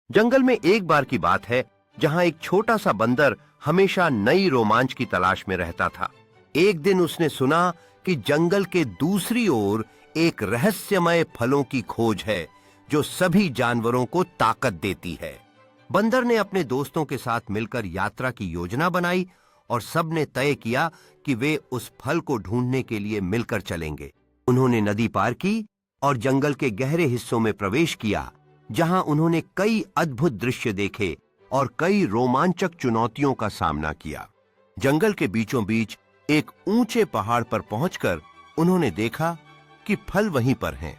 जंगल में एक बार की बात है जहां एक छोटा सा बंदर हमेशा नई रोमांच की तलाश में रहता था। एक दिन उसने सुना कि जंगल के दूसरी ओर एक रहस्यमय फलों की खोज है जो सभी जानवरों को ताकत देती है। बंदर ने अपने दोस्तों के साथ मिलकर यात्रा की योजना बनाई और सबने तय किया कि वे उस फल को ढूंढने के लिए मिलकर चलेंगे। उन्होंने नदी पार की और जंगल के गहरे हिस्सों में प्रवेश किया, जहां उन्होंने कई अद्भुत दृश्य देखे और कई रोमांचक चुनौतियों का सामना किया। जंगल के बीचों बीच एक ऊंचे पहाड़ पर पहुंचकर उन्होंने देखा कि फल वहीं पर हैं,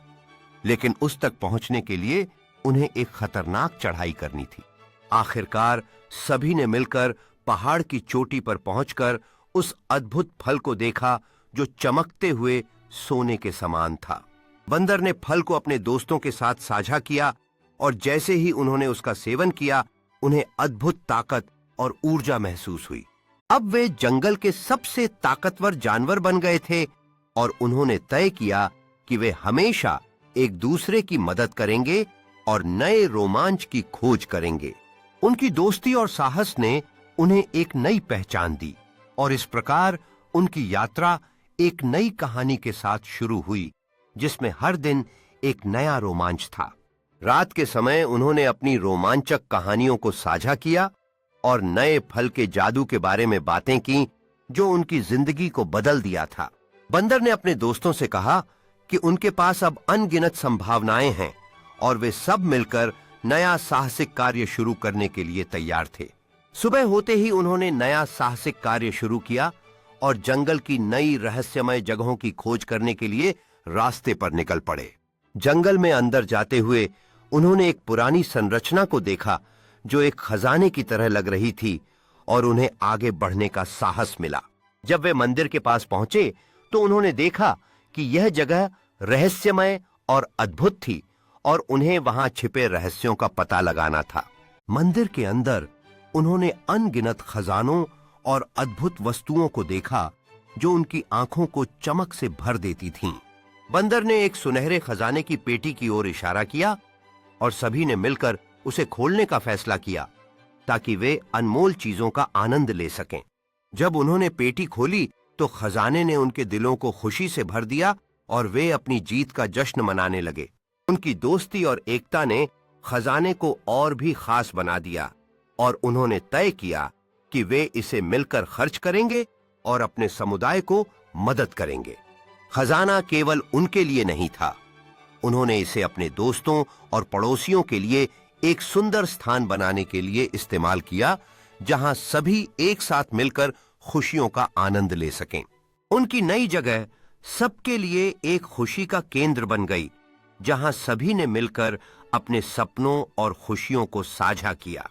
लेकिन उस तक पहुंचने के लिए उन्हें एक खतरनाक चढ़ाई करनी थी। आखिरकार सभी ने मिलकर पहाड़ की चोटी पर पहुंचकर उस अद्भुत फल को देखा जो चमकते हुए सोने के समान था। बंदर ने फल को अपने दोस्तों के साथ साझा किया और जैसे ही उन्होंने उसका सेवन किया, उन्हें अद्भुत ताकत और ऊर्जा महसूस हुई। अब वे जंगल के सबसे ताकतवर जानवर बन गए थे और उन्होंने तय किया कि वे हमेशा एक दूसरे की मदद करेंगे और नए रोमांच की खोज करेंगे। उनकी दोस्ती और साहस ने उन्हें एक नई पहचान दी और इस प्रकार उनकी यात्रा एक नई कहानी के साथ शुरू हुई, जिसमें हर दिन एक नया रोमांच था। रात के समय उन्होंने अपनी रोमांचक कहानियों को साझा किया और नए फल के जादू के बारे में बातें की जो उनकी जिंदगी को बदल दिया था। बंदर ने अपने दोस्तों से कहा कि उनके पास अब अनगिनत संभावनाएं हैं और वे सब मिलकर नया साहसिक कार्य शुरू करने के लिए तैयार थे। सुबह होते ही उन्होंने नया साहसिक कार्य शुरू किया और जंगल की नई रहस्यमय जगहों की खोज करने के लिए रास्ते पर निकल पड़े। जंगल में अंदर जाते हुए उन्होंने एक पुरानी संरचना को देखा जो एक खजाने की तरह लग रही थी और उन्हें आगे बढ़ने का साहस मिला। जब वे मंदिर के पास पहुंचे तो उन्होंने देखा कि यह जगह रहस्यमय और अद्भुत थी और उन्हें वहां छिपे रहस्यों का पता लगाना था। मंदिर के अंदर उन्होंने अनगिनत खजानों और अद्भुत वस्तुओं को देखा जो उनकी आंखों को चमक से भर देती थीं। बंदर ने एक सुनहरे खजाने की पेटी की ओर इशारा किया और सभी ने मिलकर उसे खोलने का फैसला किया ताकि वे अनमोल चीजों का आनंद ले सकें। जब उन्होंने पेटी खोली तो खजाने ने उनके दिलों को खुशी से भर दिया और वे अपनी जीत का जश्न मनाने लगे। उनकी दोस्ती और एकता ने खजाने को और भी खास बना दिया और उन्होंने तय किया कि वे इसे मिलकर खर्च करेंगे और अपने समुदाय को मदद करेंगे। खजाना केवल उनके लिए नहीं था, उन्होंने इसे अपने दोस्तों और पड़ोसियों के लिए एक सुंदर स्थान बनाने के लिए इस्तेमाल किया जहां सभी एक साथ मिलकर खुशियों का आनंद ले सकें। उनकी नई जगह सबके लिए एक खुशी का केंद्र बन गई, जहां सभी ने मिलकर अपने सपनों और खुशियों को साझा किया।